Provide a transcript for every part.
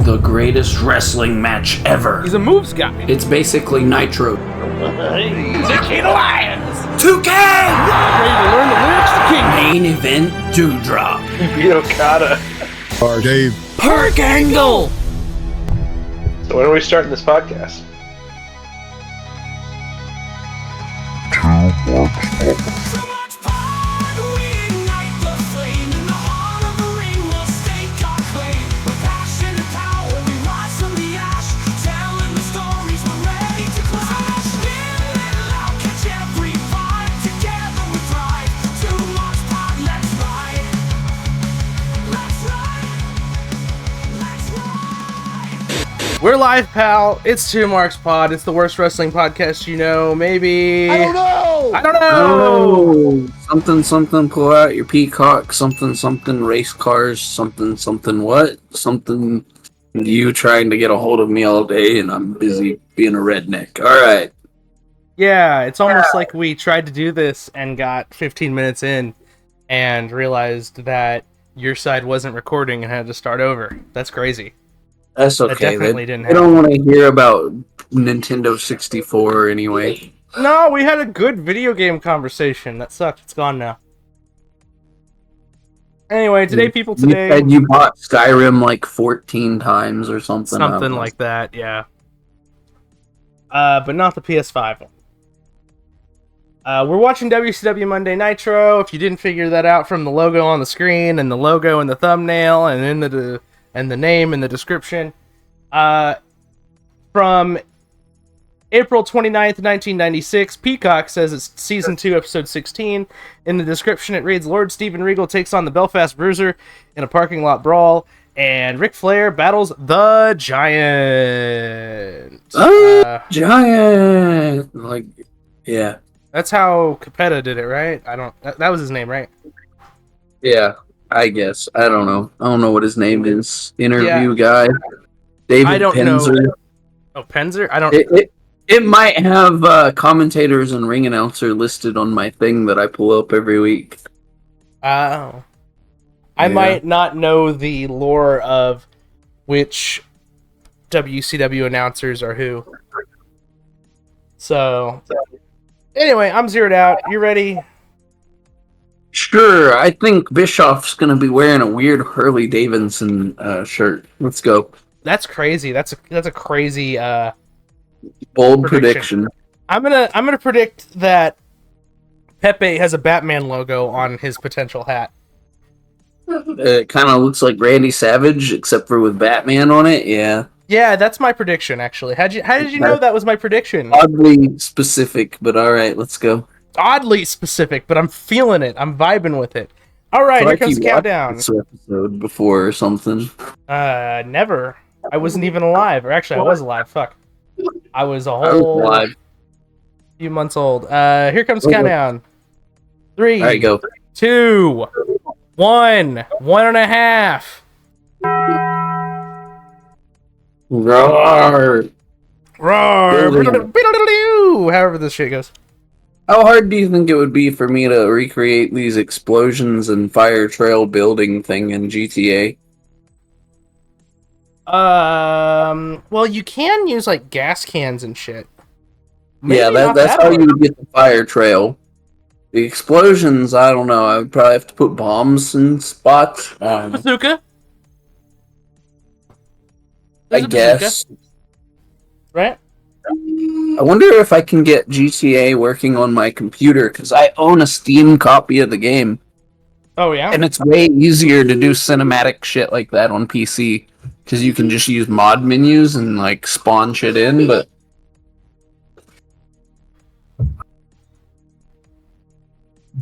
the greatest wrestling match ever. He's a moves guy. It's basically Nitro. The King of Lions. 2K! Ready to learn the lyrics? The King. Main event Dewdrop. Beat Okada. Or Dave. Perk Angle! So when are we starting this podcast? We're live, pal. It's 2 Marks Pod. It's the worst wrestling podcast you know. Maybe. I don't know. I don't know. Oh, something, pull out your peacock, something, race cars, something, what? Something, you trying to get a hold of me all day, and I'm busy being a redneck. Alright. Yeah, it's almost like we tried to do this and got 15 minutes in and realized that your side wasn't recording and had to start over. That's crazy. That's okay. That definitely didn't I happen. don't want to hear about Nintendo 64 anyway. No, we had a good video game conversation. That sucked. It's gone now. Anyway, today. You said you bought Skyrim like 14 times or something. Something like that, yeah. But not the PS5 one. We're watching WCW Monday Nitro. If you didn't figure that out from the logo on the screen and the logo in the thumbnail and in the name and the description. From April 29th, 1996, Peacock says it's Season 2, Episode 16. In the description, it reads, Lord Steven Regal takes on the Belfast Bruiser in a parking lot brawl, and Ric Flair battles the Giant. Giant! Like, yeah. That's how Capetta did it, right? That was his name, right? Yeah. I guess. I don't know. I don't know what his name is. Interview guy. David I don't Penzer. know. Oh, Penzer? I don't... It might have commentators and ring announcer listed on my thing that I pull up every week. Oh. I might not know the lore of which WCW announcers are who. So... Anyway, I'm zeroed out. You ready? Sure, I think Bischoff's gonna be wearing a weird Harley Davidson shirt. Let's go. That's crazy. That's a crazy bold prediction. I'm gonna predict that Pepe has a Batman logo on his potential hat. It kind of looks like Randy Savage, except for with Batman on it. Yeah. Yeah, that's my prediction. Actually, how did you know that was my prediction? Oddly specific, but all right, let's go. Oddly specific, but I'm feeling it. I'm vibing with it. All right, here comes the countdown. This episode before or something. Never. I wasn't even alive. Or actually, I was alive. Fuck. I was a whole few months old. Here comes the countdown. 3. All right, go. 2. 1. 1.5. Roar. Roar. However this shit goes. How hard do you think it would be for me to recreate these explosions and fire trail building thing in GTA? Well, you can use like gas cans and shit. Maybe yeah, that's how you would get the fire trail. The explosions, I don't know. I would probably have to put bombs in spots. Bazooka. I guess. Right? I wonder if I can get GTA working on my computer, because I own a Steam copy of the game. Oh, yeah? And it's way easier to do cinematic shit like that on PC, because you can just use mod menus and, like, spawn shit in, but...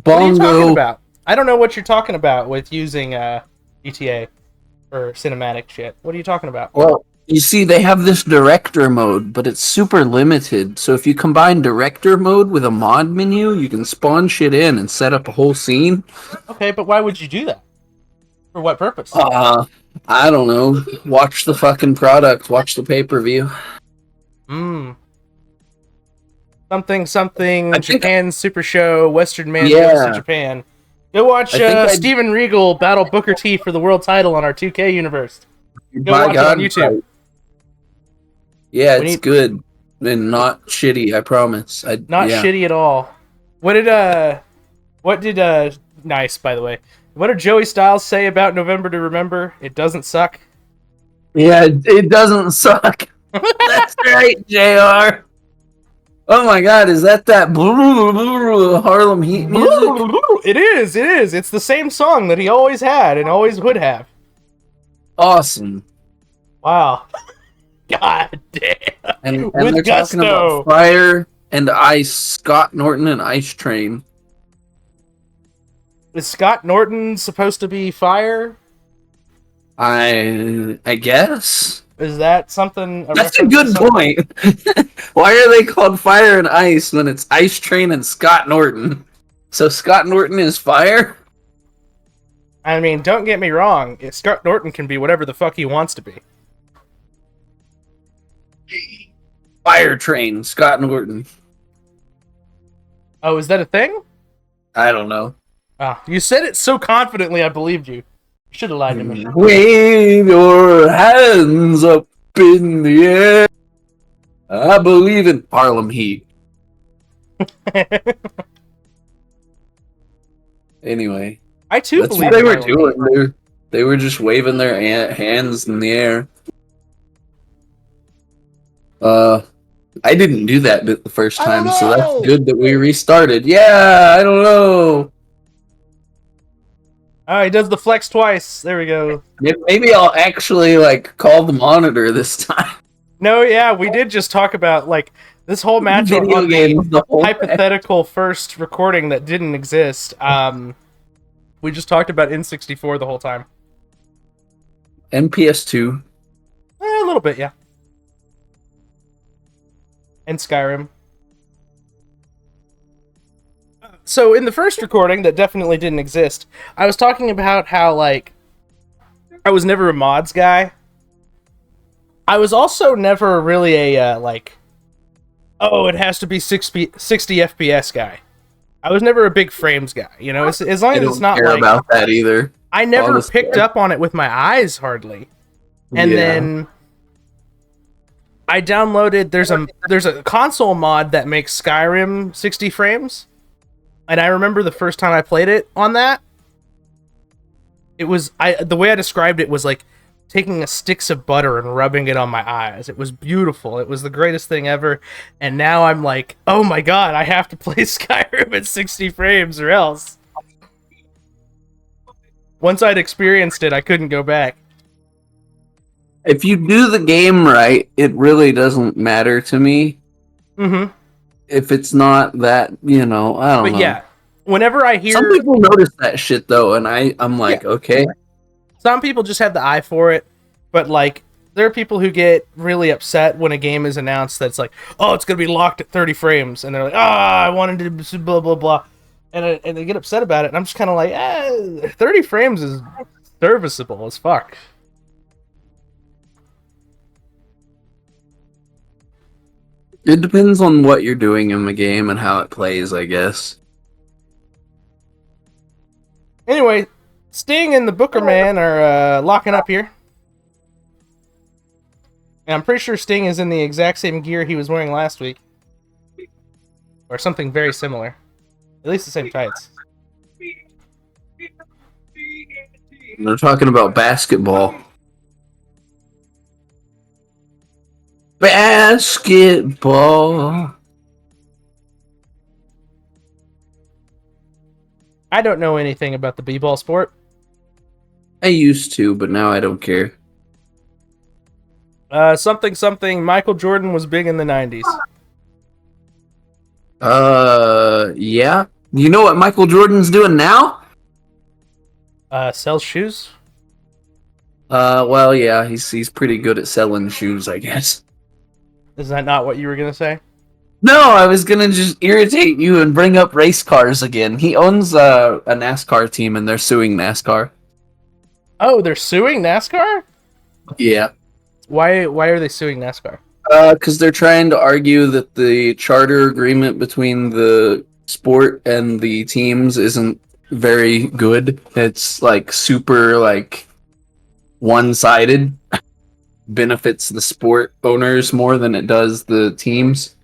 What are you talking about? I don't know what you're talking about with using GTA for cinematic shit. What are you talking about? Well, you see, they have this director mode, but it's super limited. So if you combine director mode with a mod menu, you can spawn shit in and set up a whole scene. Okay, but why would you do that? For what purpose? I don't know. Watch the fucking product. Watch the pay-per-view. Something, Japan Super Show, Western Man goes to Japan. Go watch Steven Regal battle Booker T for the world title on our 2K universe. Go watch it on YouTube. Right. Yeah, We it's need- good and not shitty. I promise. Not yeah. shitty at all. What did nice, by the way. What did Joey Styles say about November to Remember? It doesn't suck. Yeah, it doesn't suck. That's right, JR. Oh my god, is that Harlem Heat music? It is. It's the same song that he always had and always would have. Awesome. Wow. God damn. And With they're gusto. talking about Fire and Ice, Scott Norton and Ice Train. Is Scott Norton supposed to be Fire? I guess. Is that something? That's a good point. Why are they called Fire and Ice when it's Ice Train and Scott Norton? So Scott Norton is Fire? I mean, don't get me wrong. Scott Norton can be whatever the fuck he wants to be. Fire Train, Scott Norton. Oh, is that a thing? I don't know. Oh, you said it so confidently, I believed you. You should have lied to me. Wave your hands up in the air. I believe in Harlem Heat. Anyway, I too that's believe what they in were Harlem Heat. doing. They were just waving their hands in the air. I didn't do that bit the first time, so that's good that we restarted. Yeah, I don't know. Oh, he does the flex twice. There we go. Maybe I'll actually call the monitor this time. No, yeah, we did just talk about this whole match on Video games, the whole hypothetical first recording that didn't exist. We just talked about N64 the whole time. MPS2. A little bit, yeah. And Skyrim. So in the first recording that definitely didn't exist, I was talking about how I was never a mods guy. I was also never really a it has to be 60 FPS guy. I was never a big frames guy, you know. As long as it's not care about that either. I never picked up on it with my eyes hardly. And then I downloaded there's a console mod that makes Skyrim 60 frames. And I remember the first time I played it on that, it was the way I described it was like taking a sticks of butter and rubbing it on my eyes. It was beautiful. It was the greatest thing ever. And now I'm like, oh my god, I have to play Skyrim at 60 frames or else. Once I'd experienced it, I couldn't go back. If you do the game right, it really doesn't matter to me. Mm-hmm. If it's not that, I don't know. But yeah, whenever I hear... Some people notice that shit, though, and I'm like, okay. Some people just have the eye for it, but there are people who get really upset when a game is announced that's like, oh, it's going to be locked at 30 frames, and they're like, I wanted to blah, blah, blah, and they get upset about it, and I'm just kind of like, 30 frames is serviceable as fuck. It depends on what you're doing in the game and how it plays, I guess. Anyway, Sting and the Booker Man are locking up here. And I'm pretty sure Sting is in the exact same gear he was wearing last week. Or something very similar. At least the same tights. They're talking about basketball. Basketball. I don't know anything about the b-ball sport. I used to, but now I don't care. Something. Michael Jordan was big in the 90s. Yeah. You know what Michael Jordan's doing now? Sells shoes? Well, yeah, he's pretty good at selling shoes, I guess. Is that not what you were gonna say? No, I was gonna just irritate you and bring up race cars again. He owns a NASCAR team, and they're suing NASCAR. Oh, they're suing NASCAR? Yeah. Why are they suing NASCAR? Because they're trying to argue that the charter agreement between the sport and the teams isn't very good. It's super one-sided, benefits the sport owners more than it does the teams.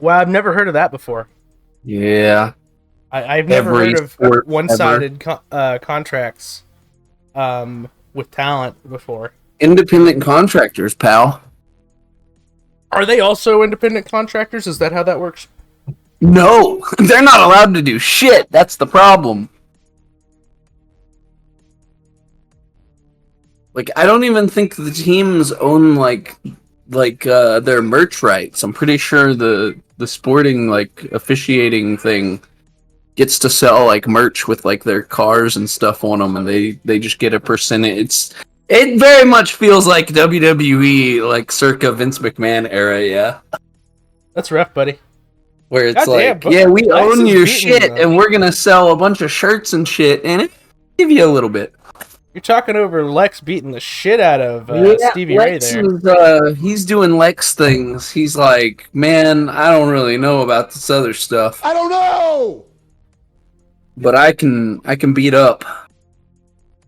Well, I've never heard of that before. Yeah. I've never Every heard of sport one-sided contracts with talent before. Independent contractors, pal. Are they also independent contractors? Is that how that works? No, they're not allowed to do shit. That's the problem. Like, I don't even think the teams own like their merch rights. I'm pretty sure the sporting like officiating thing gets to sell like merch with like their cars and stuff on them, and they just get a percentage. It very much feels like WWE, like circa Vince McMahon era, yeah. That's rough, buddy. Where it's Goddamn, like, yeah, we Lex own is your beating shit, them. and we're gonna sell a bunch of shirts and shit, and it give you a little bit. You're talking over Lex beating the shit out of Stevie Lex Ray there. is, he's doing Lex things. He's like, man, I don't really know about this other stuff, I don't know. but I can beat up.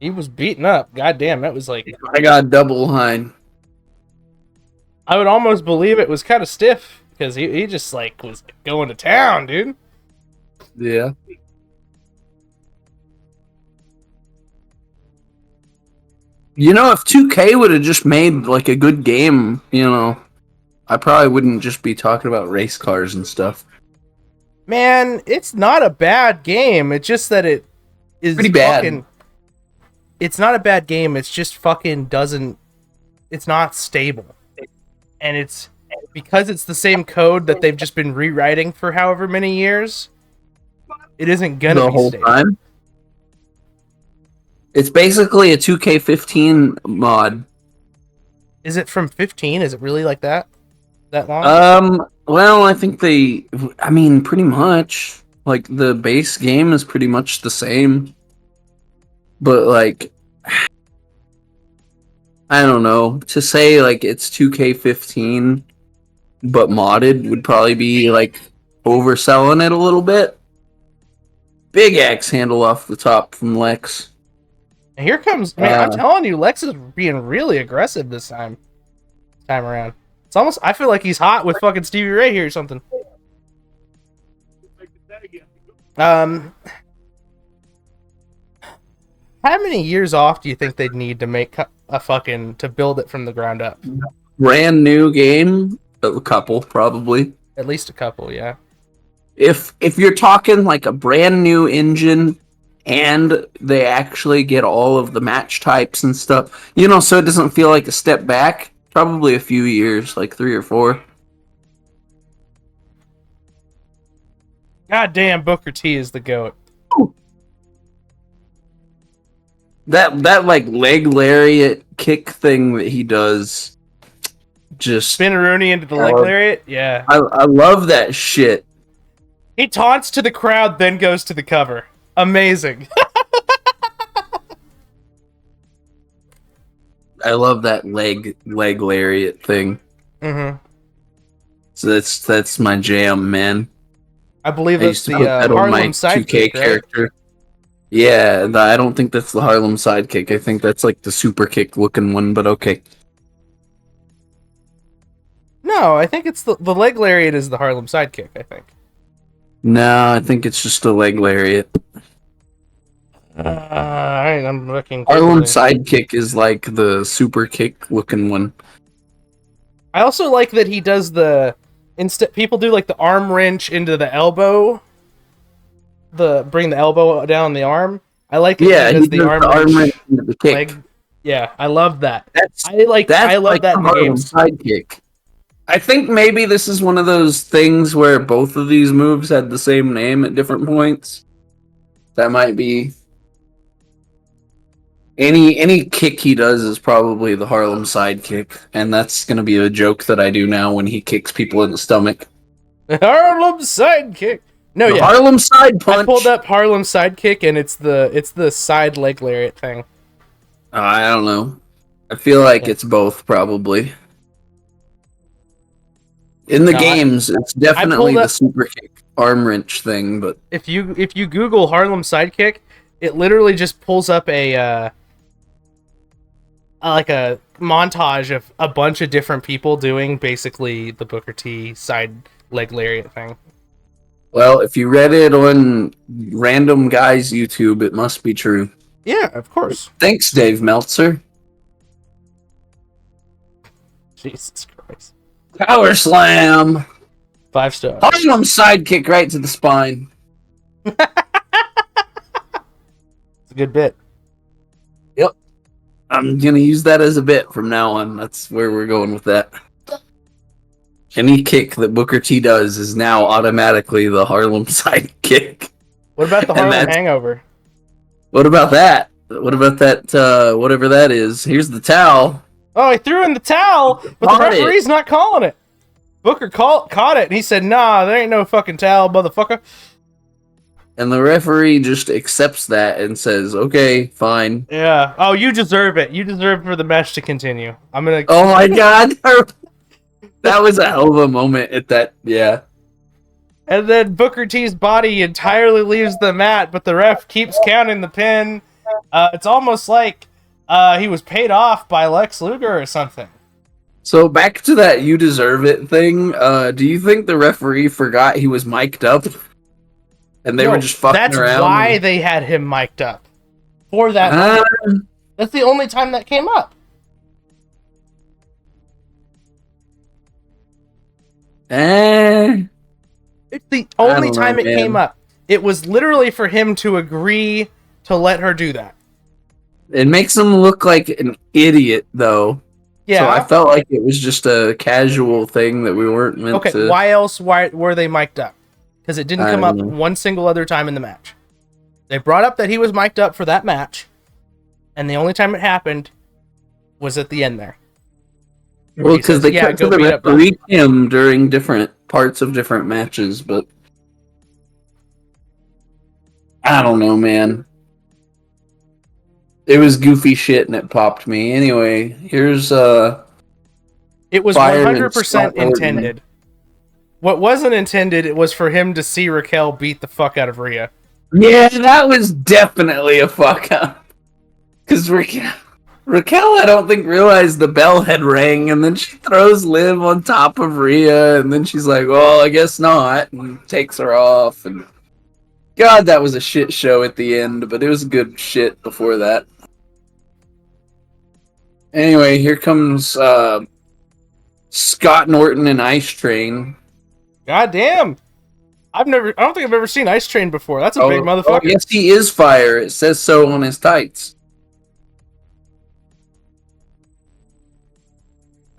He was beaten up. Goddamn, that was like... I got double hind. I would almost believe it was kind of stiff, because he just, like, was going to town, dude. Yeah. You know, if 2K would have just made, like, a good game, you know, I probably wouldn't just be talking about race cars and stuff. Man, it's not a bad game. It's just that it is Pretty bad. fucking... It's not a bad game. It's just fucking doesn't... It's not stable. And it's... Because it's the same code that they've just been rewriting for however many years, it isn't gonna The be whole stable. time? It's basically a 2K15 mod. Is it from 15? Is it really like that? That long? Well, I think pretty much. Like, the base game is pretty much the same. But, like, I don't know. To say, like, it's 2K15, but modded would probably be, like, overselling it a little bit. Big axe handle off the top from Lex. And here comes... Man, I'm telling you, Lex is being really aggressive this time around. It's almost... I feel like he's hot with fucking Stevie Ray here or something. How many years off do you think they'd need to make a fucking... to build it from the ground up? Brand new game, a couple, probably. At least a couple, yeah. If you're talking like a brand new engine and they actually get all of the match types and stuff, you know, so it doesn't feel like a step back, probably a few years, like 3 or 4. God damn, Booker T is the GOAT. That like leg lariat kick thing that he does, just Spinneroonie into the leg lariat? Yeah. I love that shit. He taunts to the crowd, then goes to the cover. Amazing. I love that leg lariat thing. Mm-hmm. So that's my jam, man. I believe I that's used to the put that on my Harlem 2K sidekick, right? character. Yeah, I don't think that's the Harlem sidekick. I think that's like the super kick looking one, but okay. No, I think it's the leg lariat is the Harlem sidekick, I think. No, I think it's just a leg lariat. Alright, I'm looking. Harlem quickly. sidekick is like the super kick looking one. I also like that he does the... people do like the arm wrench into the elbow. Bring the elbow down the arm. I like that Yeah, he does the arm wrench into the kick. leg. Yeah, I love that. That's I love like that the in the Harlem games. sidekick. I think maybe this is one of those things where both of these moves had the same name at different points. That might be... Any kick he does is probably the Harlem sidekick, and that's going to be a joke that I do now when he kicks people in the stomach. Harlem sidekick. No, The yeah. Harlem side punch. I pulled up Harlem sidekick, and it's the side leg lariat thing. I don't know. I feel like it's both, probably. In the games, it's definitely pulled the up- super kick arm wrench thing, but If you Google Harlem sidekick, it literally just pulls up a like a montage of a bunch of different people doing basically the Booker T side leg lariat thing. Well, if you read it on random guy's YouTube, it must be true. Yeah, of course. Thanks, Dave Meltzer. Jesus Christ. Power slam. 5 stars. Harlem sidekick right to the spine. It's a good bit. Yep. I'm going to use that as a bit from now on. That's where we're going with that. Any kick that Booker T does is now automatically the Harlem sidekick. What about the Harlem Hangover? What about that? What about that, whatever that is? Here's the towel. Oh, he threw in the towel, but the referee's not calling it. Booker caught it, and he said, nah, there ain't no fucking towel, motherfucker. And the referee just accepts that and says, okay, fine. Yeah. Oh, you deserve it. You deserve for the match to continue. I'm gonna... Oh my god! That was a hell of a moment at that, yeah. And then Booker T's body entirely leaves the mat, but the ref keeps counting the pin. It's almost like he was paid off by Lex Luger or something. So back to that "you deserve it" thing. Do you think the referee forgot he was mic'd up, and they were just fucking around? That's why they had him mic'd up for that. That's the only time that came up. It's the only time it came up. It was literally for him to agree to let her do that. It makes him look like an idiot, though. Yeah. So I felt like it was just a casual thing that we weren't meant to... Okay, why were they mic'd up? Because it didn't come up one single other time in the match. They brought up that he was mic'd up for that match, and the only time it happened was at the end there. Well, because they cut to the referee him during different parts of different matches, but... I don't know, man. It was goofy shit and it popped me. Anyway, here's it was 100% intended. What wasn't intended, it was for him to see Raquel beat the fuck out of Rhea. Yeah, that was definitely a fuck up. Because Raquel, I don't think, realized the bell had rang, and then she throws Liv on top of Rhea, and then she's like, well, I guess not, and takes her off. And God, that was a shit show at the end, but it was good shit before that. Anyway, here comes Scott Norton and Ice Train. God damn! I don't think I've ever seen Ice Train before. That's a big motherfucker. Oh, yes, he is fire. It says so on his tights.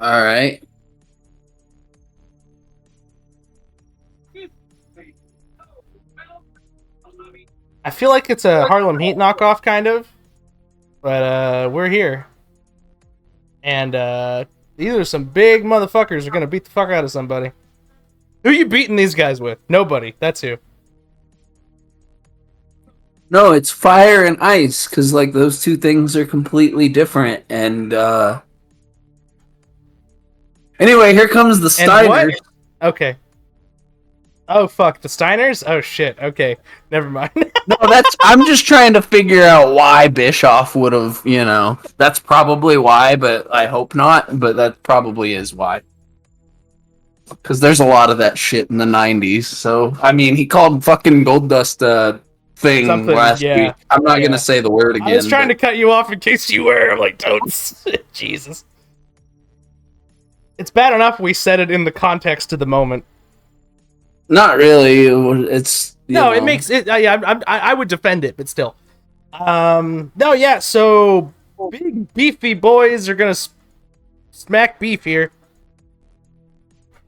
Alright. I feel like it's a Harlem Heat knockoff, kind of. But we're here. And either some big motherfuckers are gonna beat the fuck out of somebody. Who are you beating these guys with? Nobody. That's who. No, it's fire and ice, because like those two things are completely different. And anyway, here comes the Steiners. Okay. Oh fuck, the Steiners? Oh shit. Okay, never mind. No, I'm just trying to figure out why Bischoff would have, that's probably why, but I hope not, but that probably is why. Because there's a lot of that shit in the 90s, so, I mean, he called fucking Goldust thing last week. I'm not going to say the word again. I was trying to cut you off in case you were. I'm like, don't. Jesus. It's bad enough we said it in the context of the moment. Not really. It's it makes it. I would defend it, but still. So big beefy boys are gonna smack beef here,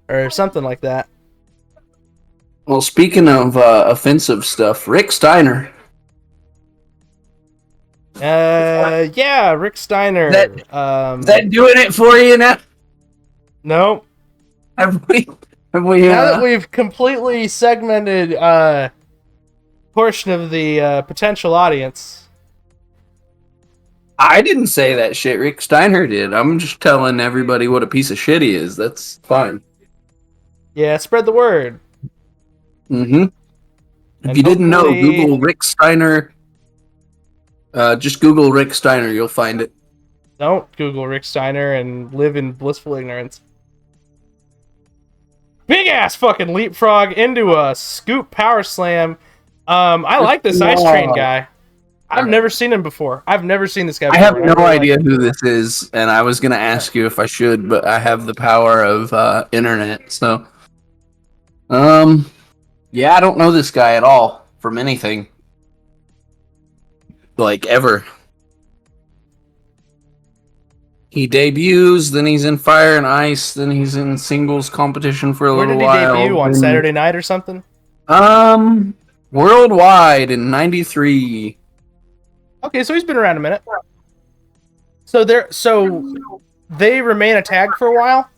or something like that. Well, speaking of offensive stuff, Rick Steiner. Rick Steiner. Is that doing it for you now? No. Have we? Now that we've completely segmented portion of the potential audience. I didn't say that shit. Rick Steiner did. I'm just telling everybody what a piece of shit he is. That's fine. Yeah, spread the word. Mm-hmm. If you didn't know, Google Rick Steiner. Just Google Rick Steiner. You'll find it. Don't Google Rick Steiner and live in blissful ignorance. Big ass fucking leapfrog into a scoop power slam. I like this Ice Train guy. I've never seen him before. I've never seen this guy before. I have no idea who this is, and I was gonna ask you if I should, but I have the power of internet, so yeah, I don't know this guy at all from anything. Like ever. He debuts, then he's in Fire and Ice, then he's in singles competition for a little while. Where did he debut? On Saturday night or something? Worldwide in '93. Okay, so he's been around a minute. So they remain a tag for a while?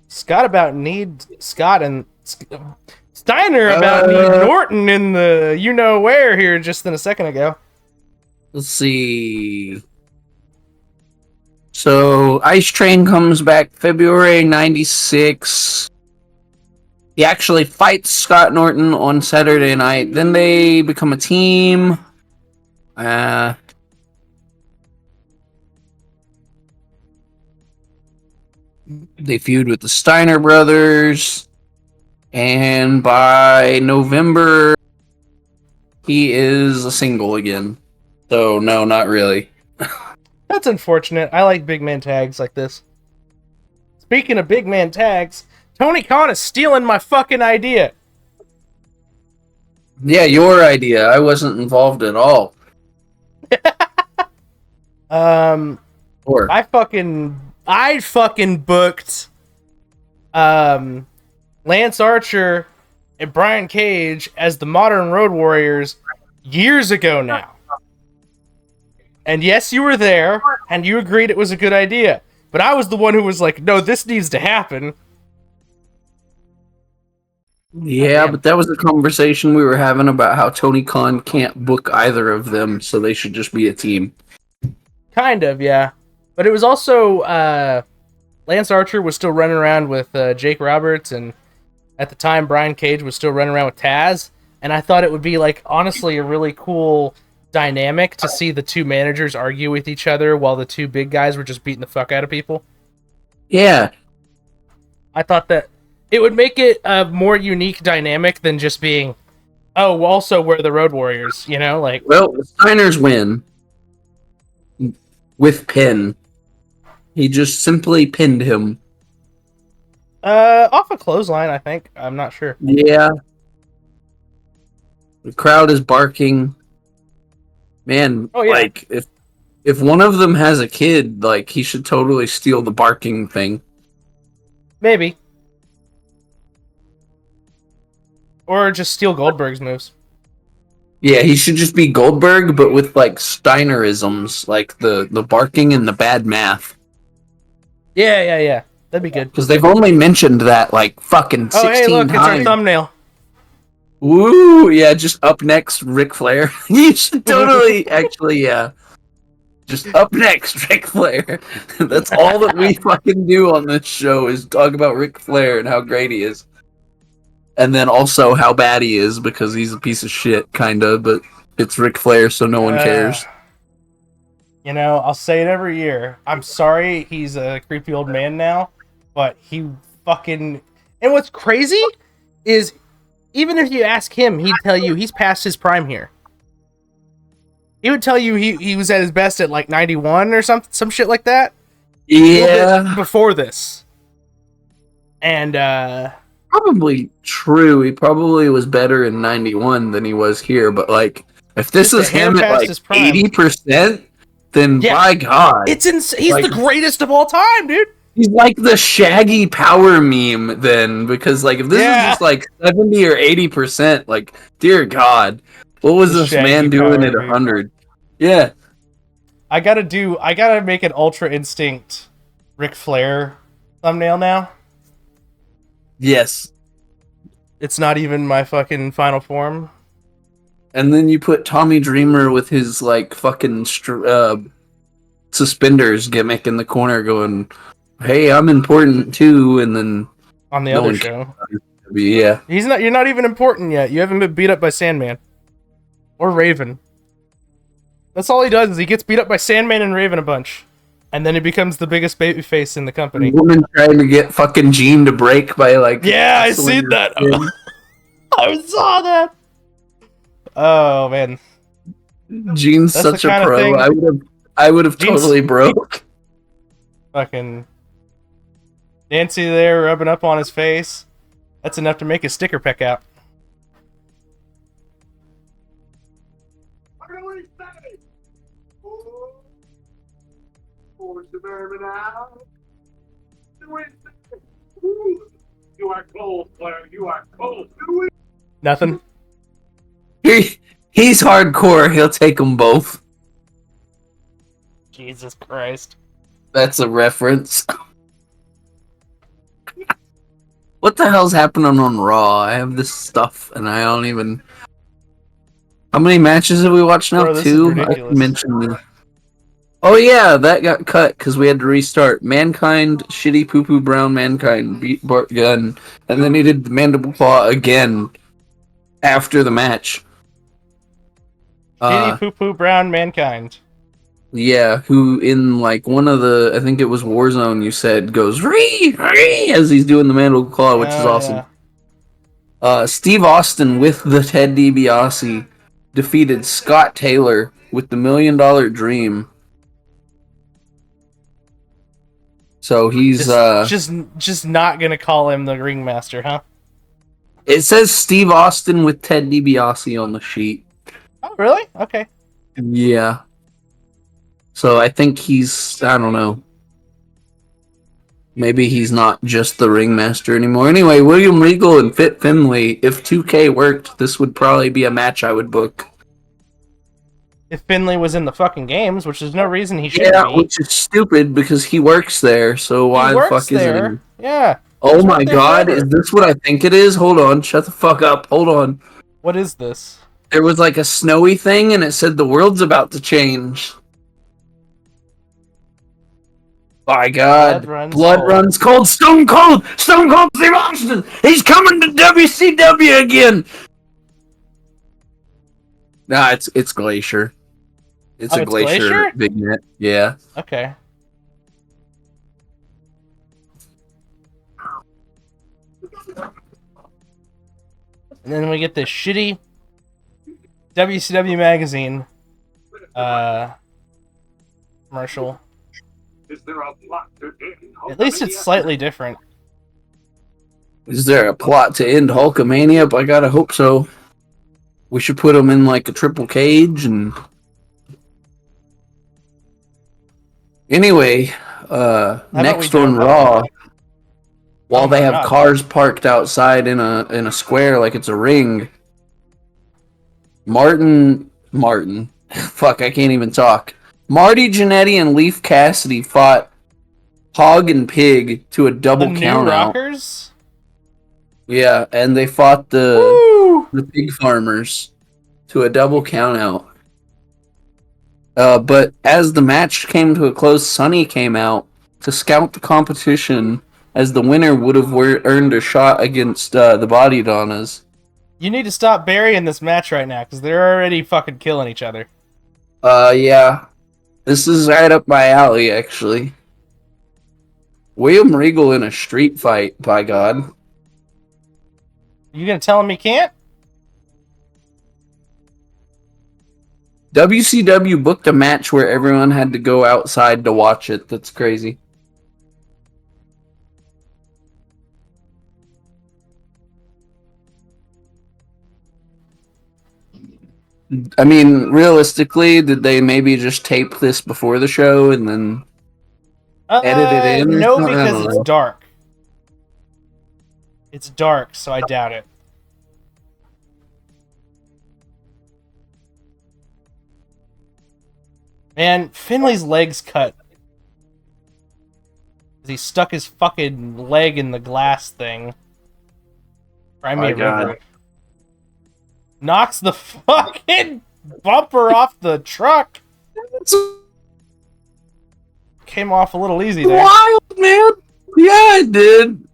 Scott and Steiner about need Norton in the you know where here just in a second ago. Let's see. So Ice Train comes back February '96. He actually fights Scott Norton on Saturday night. Then they become a team. They feud with the Steiner brothers. And by November, he is a single again. So, no, not really. That's unfortunate. I like big man tags like this. Speaking of big man tags, Tony Khan is stealing my fucking idea. Yeah, your idea. I wasn't involved at all. I fucking booked Lance Archer and Brian Cage as the Modern Road Warriors years ago now. And yes, you were there, and you agreed it was a good idea. But I was the one who was like, no, this needs to happen. Yeah, but that was a conversation we were having about how Tony Khan can't book either of them, so they should just be a team. Kind of, yeah. But it was also, Lance Archer was still running around with Jake Roberts, and at the time, Brian Cage was still running around with Taz, and I thought it would be, like, honestly, a really cool dynamic to see the two managers argue with each other while the two big guys were just beating the fuck out of people. Yeah. I thought that it would make it a more unique dynamic than just being, oh, also we're the Road Warriors, you know? Like, well, the Steiners win with pin. He just simply pinned him. Off a clothesline, I think. I'm not sure. Yeah. The crowd is barking. Man, oh, yeah. Like, if one of them has a kid, like, he should totally steal the barking thing. Maybe. Or just steal Goldberg's moves. Yeah, he should just be Goldberg, but with, like, Steinerisms, like the barking and the bad math. Yeah. That'd be good. Because they've only mentioned that, like, fucking 16 times. Oh, hey, look, it's our thumbnail. Woo! Yeah, just up next, Ric Flair. You should totally, actually, yeah. Just up next, Ric Flair. That's all that we fucking do on this show is talk about Ric Flair and how great he is. And then also how bad he is because he's a piece of shit, kinda, but it's Ric Flair, so no one cares. You know, I'll say it every year. I'm sorry he's a creepy old man now, but he fucking... And what's crazy is, even if you ask him, he'd tell you he's past his prime here. He would tell you he was at his best at like 91 or some shit like that. Yeah. Before this. And, probably true. He probably was better in 91 than he was here, but like, if this is him at like 80%, then by God. He's like, the greatest of all time, dude. He's like the Shaggy Power meme then, because like if this is just like 70 or 80%, like dear God, what was this man doing at 100? Yeah. I gotta make an Ultra Instinct Ric Flair thumbnail now. Yes. It's not even my fucking final form. And then you put Tommy Dreamer with his like fucking suspenders gimmick in the corner going, hey, I'm important too, and then on the other show. Yeah. You're not even important yet. You haven't been beat up by Sandman. Or Raven. That's all he does is he gets beat up by Sandman and Raven a bunch. And then he becomes the biggest babyface in the company. Woman trying to get fucking Gene to break by like. Yeah, I seen that. I saw that. Oh man. Gene's That's such the a kind of pro. thing- I would have Gene's- totally broke. Fucking Nancy there rubbing up on his face. That's enough to make his sticker peck out. You are cold, Flair. You are cold. Nothing. He's hardcore. He'll take them both. Jesus Christ. That's a reference. What the hell's happening on Raw? I have this stuff and I don't even. How many matches have we watched now? Bro, this is 2? I ridiculous. can mention them. Oh yeah, that got cut because we had to restart. Mankind, shitty poo poo brown Mankind beat Bart Gunn, and then he did the mandible claw again after the match. Shitty poo poo brown Mankind. Yeah, who in like one of the, I think it was Warzone, you said goes ree as he's doing the mandible claw, which is awesome. Yeah. Steve Austin with the Ted DiBiase defeated Scott Taylor with the $1 Million Dream. So he's just not gonna call him the ringmaster, huh? It says Steve Austin with Ted DiBiase on the sheet. Oh, really? Okay. Yeah. So I think he's, I don't know. Maybe he's not just the ringmaster anymore. Anyway, William Regal and Fit Finlay. If 2K worked, this would probably be a match I would book. If Finlay was in the fucking games, which there's no reason he shouldn't Yeah, be. which is stupid because he works there. So why the fuck there. isn't he? Yeah. Oh He's my right there god, forever. is this what I think it is? Hold on, shut the fuck up. Hold on. What is this? There was like a snowy thing and it said the world's about to change. My god. Blood runs cold. Stone Cold Steve Austin! He's coming to WCW again! Nah, it's Glacier. It's Oh, a it's Glacier Glacier? vignette. Yeah. Okay. And then we get this shitty WCW magazine commercial. Is there a plot to end? At least it's slightly different. Is there a plot to end Hulkamania? I gotta hope so. We should put him in like a triple cage and. Anyway, next we on don't? Raw, while Oh they my have God. cars parked outside in a square like it's a ring, Martin, fuck, I can't even talk. Marty Jannetty and Leaf Cassidy fought Hog and Pig to a double The new count out. Rockers? Yeah, and they fought Woo! the pig farmers to a double count out. But as the match came to a close, Sonny came out to scout the competition, as the winner would have earned a shot against the Body Donnas. You need to stop burying this match right now, because they're already fucking killing each other. Yeah. This is right up my alley, actually. William Regal in a street fight, by God. You gonna tell him he can't? WCW booked a match where everyone had to go outside to watch it. That's crazy. I mean, realistically, did they maybe just tape this before the show and then edit it in? Or No, something? I because don't it's know. dark. It's dark, so I doubt it. Man, Finley's leg's cut. He stuck his fucking leg in the glass thing. My God. Knocks the fucking bumper off the truck. Came off a little easy there. Wild, man. Yeah, it did.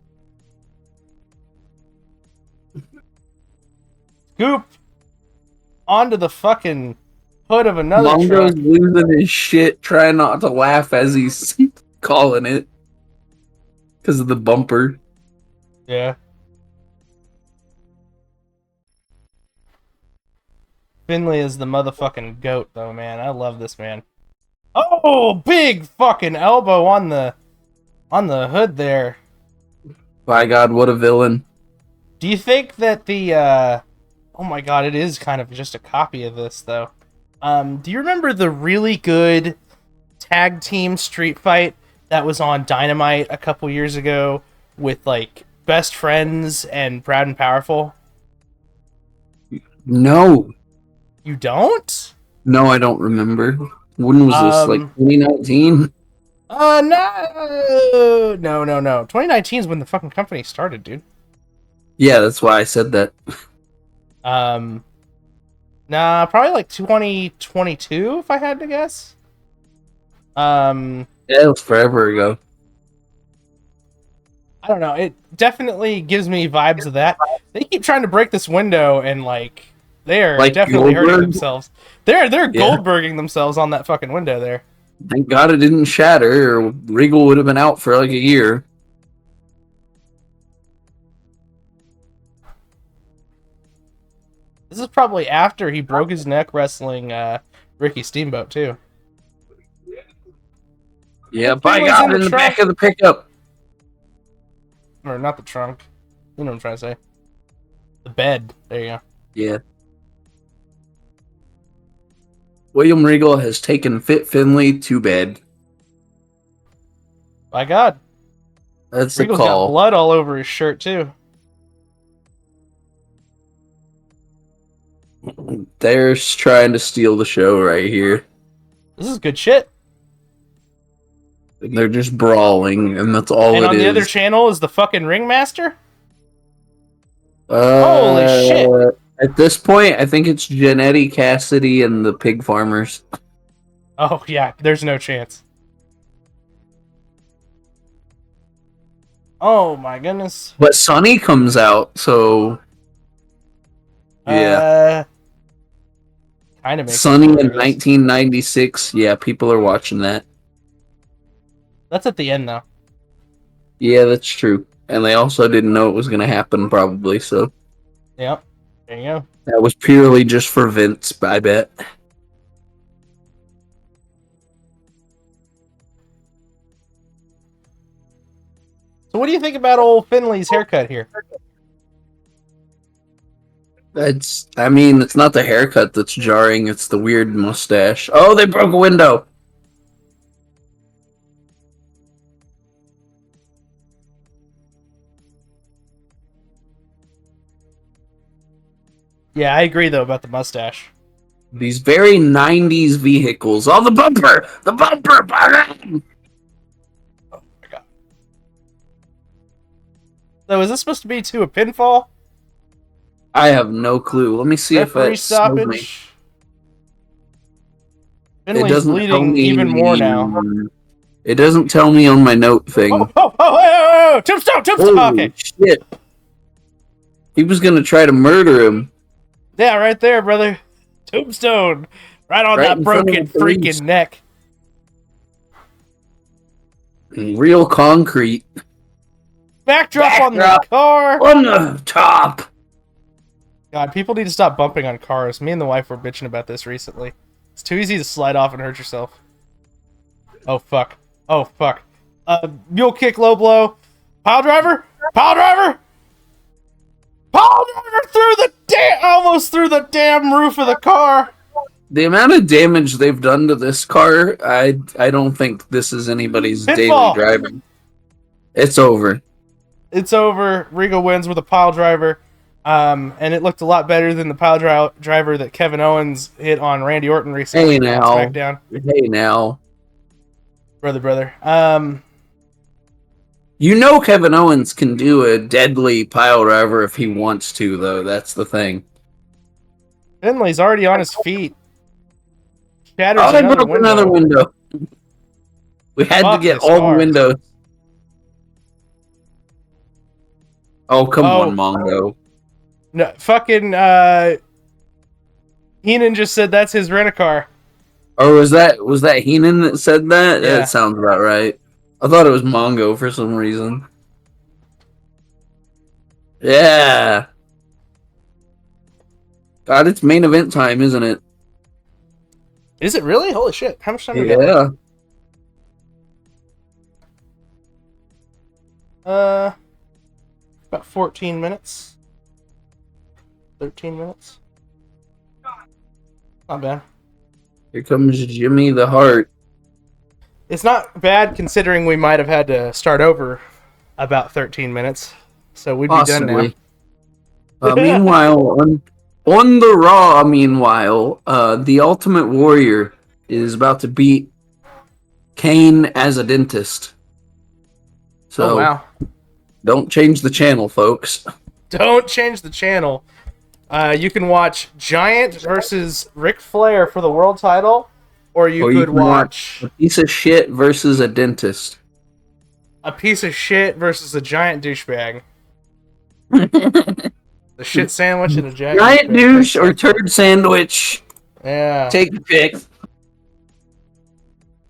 scoop onto the fucking hood of another Mongo's truck. losing his shit, trying not to laugh as he's calling it. Because of the bumper. Yeah. Finley is the motherfucking goat, though, man. I love this man. Oh, big fucking elbow on the hood there. By God, what a villain. Do you think that the oh my god, it is kind of just a copy of this though. Do you remember the really good tag team street fight that was on Dynamite a couple years ago with like Best Friends and Proud and Powerful? No. You don't? No, I don't remember. When was this? Like 2019? No. 2019 is when the fucking company started, dude. Yeah, that's why I said that. Nah, probably like 2022 if I had to guess. Yeah, it was forever ago. I don't know. It definitely gives me vibes of that. They keep trying to break this window and like they're Like definitely hurting Goldberg? themselves. They're Goldberging themselves on that fucking window there. Thank God it didn't shatter, or Regal would have been out for like a year. This is probably after he broke his neck wrestling Ricky Steamboat too. Yeah, That by thing was God, in the in the trunk. back of the pickup. Or not the trunk. You know what I'm trying to say. The bed. There you go. Yeah. William Regal has taken Fit Finley to bed. By God. That's Regal's the got call. blood all over his shirt too. They're trying to steal the show right here. This is good shit. They're just brawling, and that's all And it on is. the other channel is the fucking ringmaster? Uh, Holy shit. At this point, I think it's Janetti, Cassidy, and the pig farmers. Oh yeah, there's no chance. Oh my goodness. But Sonny comes out, so yeah. Kind of makes Sonny sense, I in guess. 1996. Yeah, people are watching that. That's at the end though. Yeah, that's true. And they also didn't know it was going to happen, probably. So Yep. There you go. that was purely just for Vince, I bet. So what do you think about old Finley's haircut here? I mean, it's not the haircut that's jarring, it's the weird mustache. Oh, they broke a window! Yeah, I agree though about the mustache. These very 90s vehicles. Oh, the bumper! The bumper! Bang! Oh my god. So is this supposed to be to a pinfall? I have no clue. Let me see Referee if it showed me. stoppage. It Finley's doesn't tell bleeding me even more now. It doesn't tell me on my note thing. Oh, Tombstone! Holy Okay. shit. He was gonna try to murder him. Yeah, right there, brother. Tombstone. Right on Right that in front of broken the police. freaking neck. Real concrete. Backdrop on the Backdrop. car. On the top. God, people need to stop bumping on cars. Me and the wife were bitching about this recently. It's too easy to slide off and hurt yourself. Oh, fuck. Oh, fuck. Mule kick, low blow. Pile driver? Pile driver? Pile driver through the almost through the damn roof of the car. The amount of damage they've done to this car, I don't think this is anybody's Pitfall. daily driving. It's over. It's over. Regal wins with a pile driver. And it looked a lot better than the pile driver that Kevin Owens hit on Randy Orton recently Hey on now. SmackDown. Hey now. Brother. You know Kevin Owens can do a deadly pile driver if he wants to, though. That's the thing. Finley's already on his feet. Shatters Oh, they another broke window. another window. We had Fuck to get this all car. the windows. Oh, come Oh. on, Mongo. No, fucking Heenan just said that's his rent-a-car. Or was that Heenan that said that? Yeah. That sounds about right. I thought it was Mongo for some reason. Yeah. God, it's main event time, isn't it? Is it really? Holy shit! How much time do we got left? Yeah. About 14 minutes. 13 minutes. Not bad. Here comes Jimmy the Heart. It's not bad considering we might have had to start over about 13 minutes. So we'd be done now. Meanwhile, on the Raw, the Ultimate Warrior is about to beat Kane as a dentist. So, Oh, wow. Don't change the channel, folks. Don't change the channel. You can watch Giant versus RIC FLAIR for the world title, or you could watch a piece of shit versus a dentist. a piece of shit versus a giant douchebag. The shit sandwich and a giant douche or turd sandwich. Yeah. Take your pick.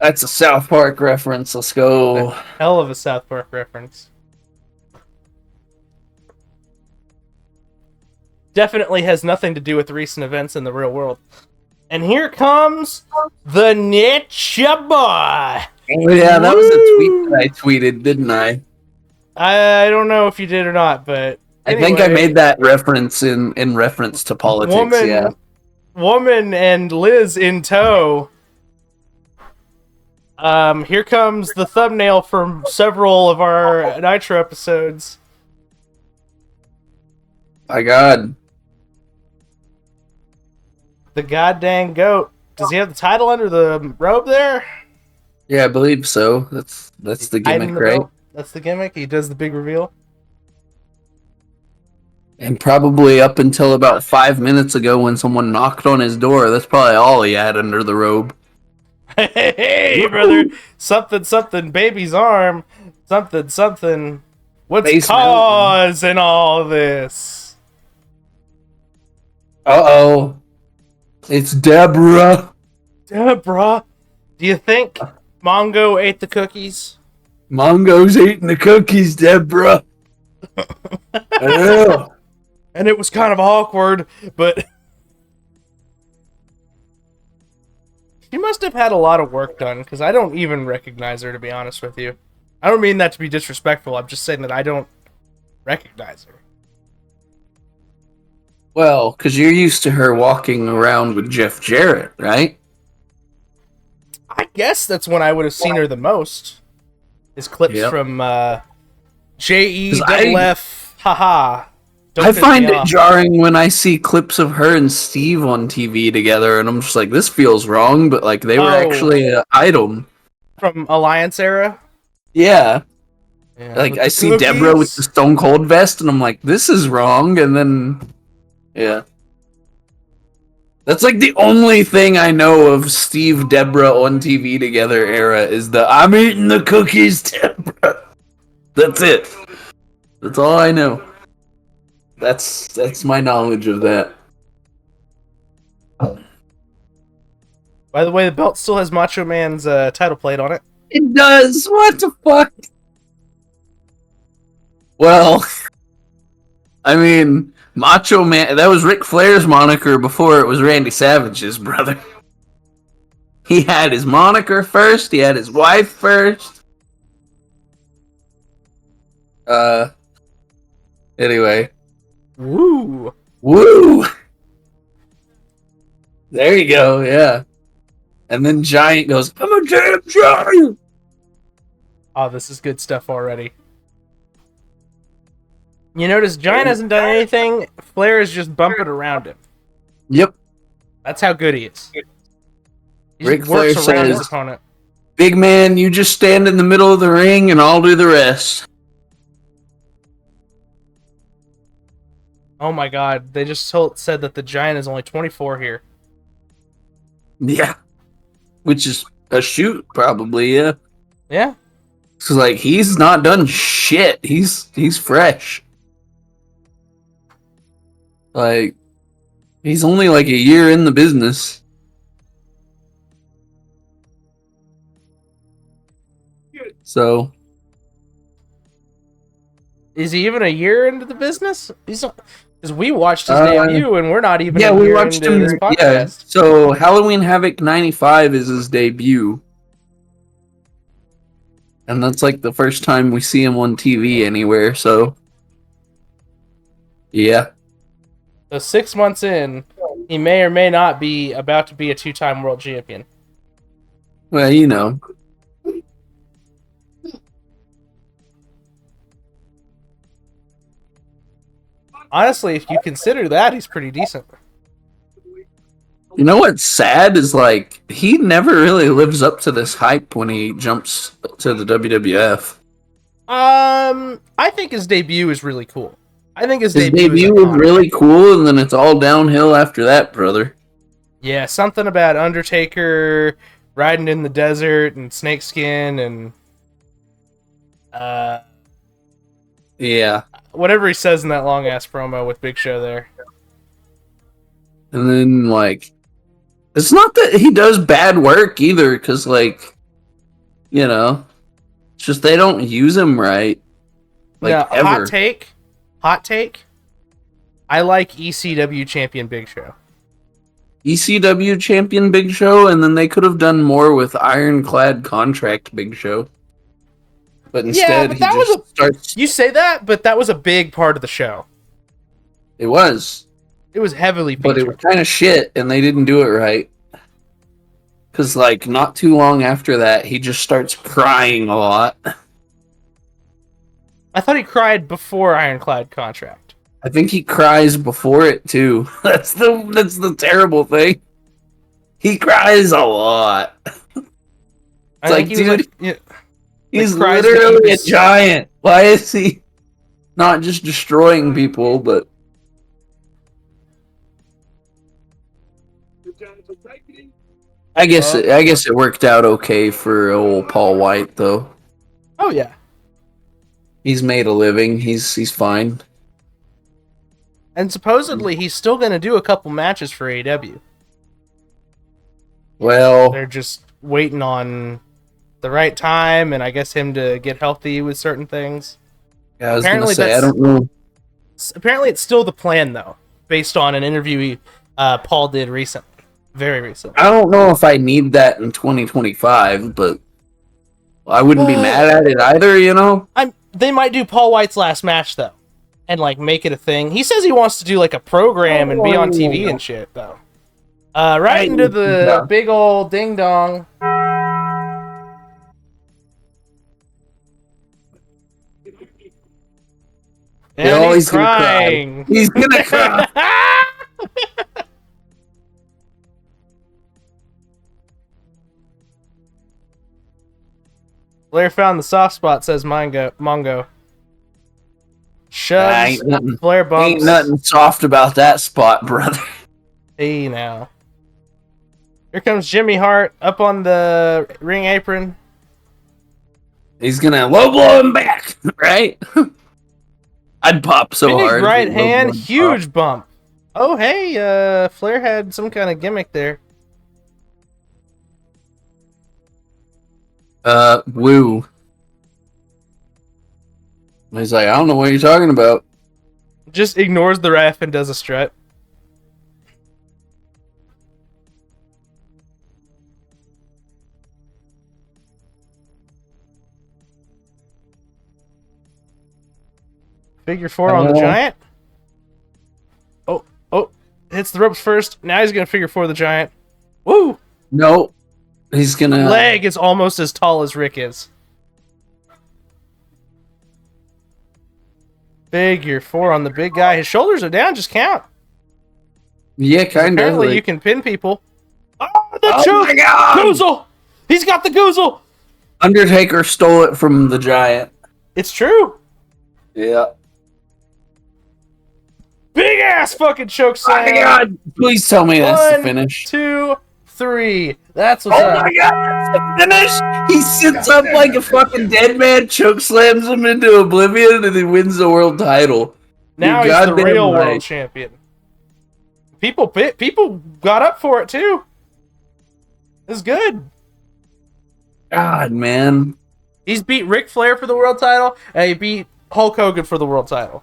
That's a South Park reference. Let's go. Hell of a South Park reference. Definitely has nothing to do with recent events in the real world. And here comes the Nitro Boy. Oh yeah, that was a tweet that I tweeted, didn't I? I don't know if you did or not, but anyway, I think I made that reference in reference to politics. Woman and Liz in tow. Here comes the thumbnail from several of our Nitro episodes. My God. The goddamn goat. Does he have the title under the robe there? Yeah, I believe so. That's the gimmick, right? Belt. That's the gimmick. He does the big reveal. And probably up until about 5 minutes ago when someone knocked on his door, that's probably all he had under the robe. Hey, brother. Something, baby's arm. Something. What's Face causing all this? Uh-oh. It's Deborah. Deborah. Do you think Mongo ate the cookies? Mongo's eating the cookies, Deborah. Yeah. And it was kind of awkward, but she must have had a lot of work done, because I don't even recognize her, to be honest with you. I don't mean that to be disrespectful. I'm just saying that I don't recognize her. Well, because you're used to her walking around with Jeff Jarrett, right? I guess that's when I would have seen her the most. Is clips from JEFF, haha. I find it jarring when I see clips of her and Steve on TV together, and I'm just like, this feels wrong, but like they were actually an item. From Alliance era? Yeah. Like, I see Deborah with the Stone Cold vest, and I'm like, this is wrong, and then... Yeah. That's like the only thing I know of Steve Deborah on TV together era is the I'm eating the cookies, Deborah. That's it. That's all I know. That's my knowledge of that. By the way, the belt still has Macho Man's title plate on it. It does. What the fuck? Well, I mean, Macho Man, that was Ric Flair's moniker before it was Randy Savage's, brother. He had his moniker first, he had his wife first. Anyway. Woo! Woo! There you go, yeah. And then Giant goes, I'm a damn giant! Oh, this is good stuff already. You notice Giant hasn't done anything. Flair is just bumping around him. Yep. That's how good he is. He Ric just works Flair around his says, opponent. Big man, you just stand in the middle of the ring and I'll do the rest. Oh my god, they just said that the Giant is only 24 here. Yeah. Which is a shoot, probably, yeah. Yeah. So, like, he's not done shit. He's fresh. Like, he's only like a year in the business. So, Is he even a year into the business? He's not, because we watched his debut and we're not even yeah, a we year watched into him. this podcast. Yeah, so Halloween Havoc 95 is his debut. And that's like the first time we see him on TV anywhere, so. Yeah. So 6 months in, he may or may not be about to be a 2-time world champion. Well, you know. Honestly, if you consider that, he's pretty decent. You know what's sad is like he never really lives up to this hype when he jumps to the WWF. I think his debut is really cool. I think his debut is iconic. really cool, and then it's all downhill after that, brother. Yeah, something about Undertaker riding in the desert and snakeskin and Yeah. whatever he says in that long ass promo with Big Show there. And then like it's not that he does bad work either, because like, you know, it's just they don't use him right. Like Now, ever. Hot take. I like ECW champion Big Show. ECW champion Big Show, and then they could have done more with ironclad contract Big Show. But instead, but he that just was starts. You say that, but that was a big part of the show. It was. It was heavily featured. But it was kind of shit, and they didn't do it right. Because, like, not too long after that, he just starts crying a lot. I thought he cried before Ironclad contract. I think he cries before it, too. That's the terrible thing. He cries a lot. I like, think he dude, was like, he's cries literally a that he giant. Why is he not just destroying people, but... I guess it worked out okay for old Paul White, though. Oh yeah, He's made a living. He's fine. and supposedly he's still going to do a couple matches for AEW. Well, They're just waiting on the right time, and I guess him to get healthy with certain things. yeah, I was apparently gonna say I don't know. Apparently, it's still the plan though, based on an interview Paul did recently, very recently. I don't know if I need that in 2025, but I wouldn't be mad at it either. You know. They might do Paul White's last match though, and like make it a thing. He says he wants to do like a program and be on TV and shit though. Right into the big old ding dong. And he's crying. He's gonna cry. Flair found the soft spot, says Mongo. Shoves, Flair bumps. Ain't nothing soft about that spot, brother. Hey now. Here comes Jimmy Hart up on the ring apron. He's gonna low blow him back, right? I'd pop so Big hard. right hand, huge bump. Oh hey, Flair had some kind of gimmick there. Woo. He's like, I don't know what you're talking about. Just ignores the ref and does a strut. Figure 4 on the Giant. Oh, hits the ropes first. Now he's gonna figure 4 the Giant. Woo! No, he's gonna. Leg is almost as tall as Rick is. Figure 4 on the big guy. His shoulders are down. Just count. Yeah, kind of. Apparently, like... you can pin people. Oh, the Oh choke! my God! Goozle! He's got the goozle! Undertaker stole it from the Giant. It's true. Yeah. Big ass fucking choke Oh my slam. God! Please tell me that's the 1, finish. 2, 3. That's what's Oh up. my God! That's the finish. He sits up like a fucking dead man, choke slams him into oblivion, and then wins the world title. Now You're he's the goddamn real right. world champion. People got up for it too. It was good. God, man. He's beat Ric Flair for the world title, and he beat Hulk Hogan for the world title.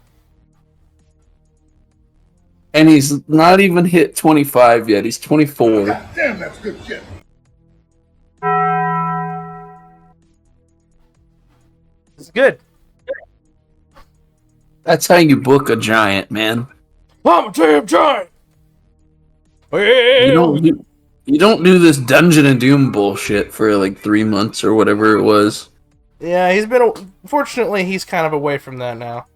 And he's not even hit 25 yet. He's 24. God damn, that's good shit. It's good. That's how you book a giant, man. I'm a damn giant. You don't do this Dungeon of Doom bullshit for like 3 months or whatever it was. Yeah, he's been. Fortunately, he's kind of away from that now.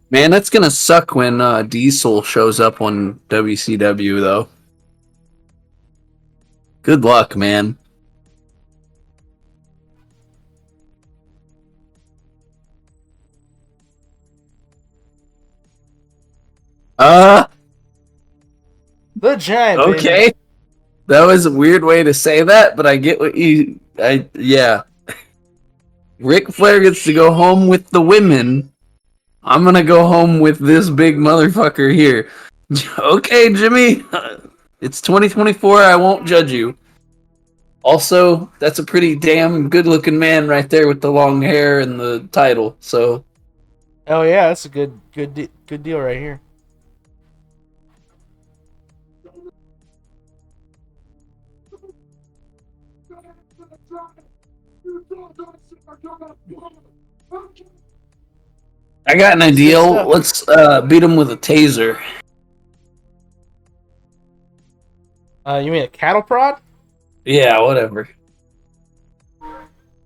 Man, that's gonna suck when Diesel shows up on WCW, though. Good luck, man. The giant. Okay. Baby. That was a weird way to say that, but I get what you... yeah. Ric Flair gets to go home with the women. I'm gonna go home with this big motherfucker here. Okay, Jimmy. It's 2024. I won't judge you. Also, that's a pretty damn good-looking man right there with the long hair and the title. So, Oh yeah, that's a good deal right here. I got an idea. Let's beat him with a taser. You mean a cattle prod? Yeah, whatever.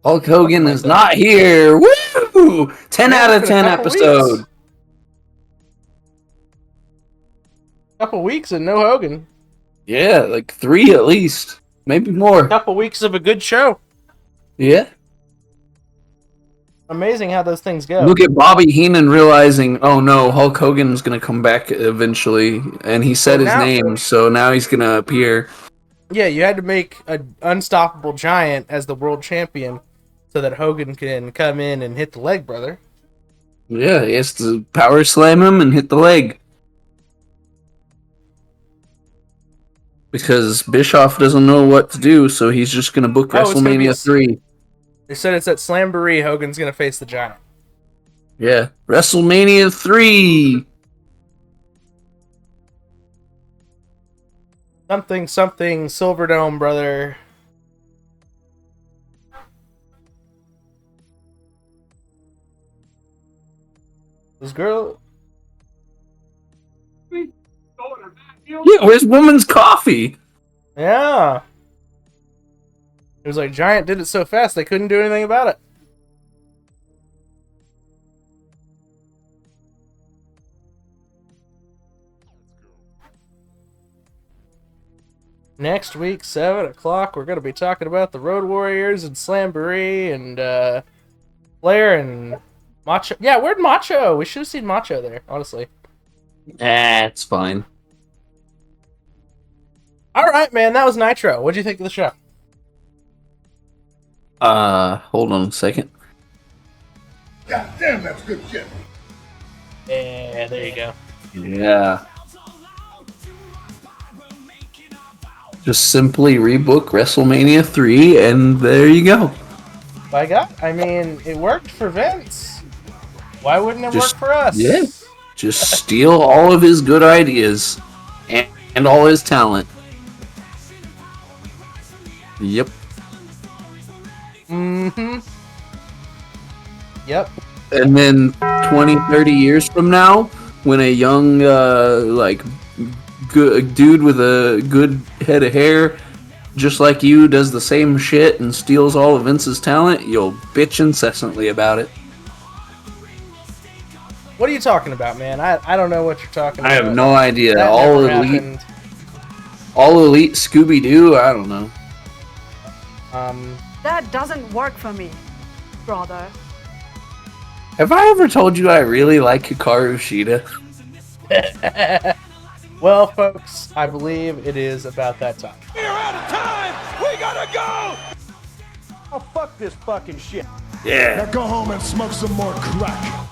Hulk Hogan is not here. Woo! 10 out of 10 episode. Couple weeks and no Hogan. Yeah, like 3 at least. Maybe more. Couple weeks of a good show. Yeah. Amazing how those things go. Look at Bobby Heenan realizing, oh no, Hulk Hogan's going to come back eventually. And he said his name, so now he's going to appear. Yeah, you had to make an unstoppable giant as the world champion so that Hogan can come in and hit the leg, brother. Yeah, he has to power slam him and hit the leg. Because Bischoff doesn't know what to do, so he's just going to book WrestleMania 3. They said it's at Slamboree, Hogan's going to face the giant. Yeah, WrestleMania 3! Something, Silverdome, brother. This girl... Yeah, where's woman's coffee? Yeah. It was like Giant did it so fast they couldn't do anything about it. Next week, 7 o'clock, we're going to be talking about the Road Warriors and Slamboree and Flair and Macho. Yeah, where'd Macho? We should have seen Macho there, honestly. It's fine. All right, man, that was Nitro. What'd you think of the show? Hold on a second. God damn, that's good shit. Yeah, there you go. Yeah. Just simply rebook WrestleMania 3, and there you go. By God, I mean, it worked for Vince. Why wouldn't it work for us? Yeah. Just steal all of his good ideas and all his talent. Yep. Mm-hmm. Yep. And then 20, 30 years from now, when a young, good dude with a good head of hair, just like you, does the same shit and steals all of Vince's talent, you'll bitch incessantly about it. What are you talking about, man? I don't know what you're talking about. I have no idea. That All never elite, happened. all elite Scooby-Doo. I don't know. That doesn't work for me, brother. Have I ever told you I really like Hikaru Shida? Well, folks, I believe it is about that time. We're out of time! We gotta go! Oh, fuck this fucking shit. Yeah. Now go home and smoke some more crack.